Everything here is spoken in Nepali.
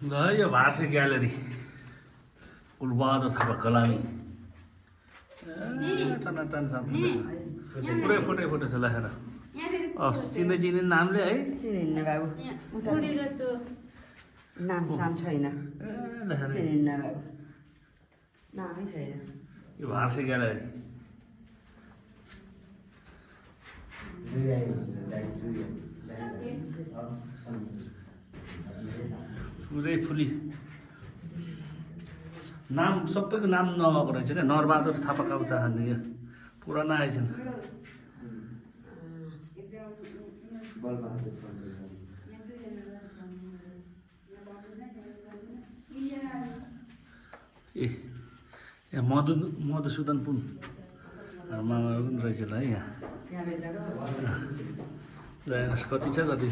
ल यो भार्से ग्यालेरी उल्बहादुर थापा कलामी टनाटन छ पुरै फोटो छ लेखेर चिने नामले है चिनिन्न बाबु नाम छैन चिनिन्न बाबु नामै छैन यो भार्से ग्यालेरी पुरै फुली नाम सबैको नाम नआएको रहेछ क्या नरबहादुर थापा काउचा खाने यो पुराना आएछन् ए यहाँ मधुसूदन पुन मामा पनि रहेछ ल है यहाँ हेर्नुहोस् कति छ कति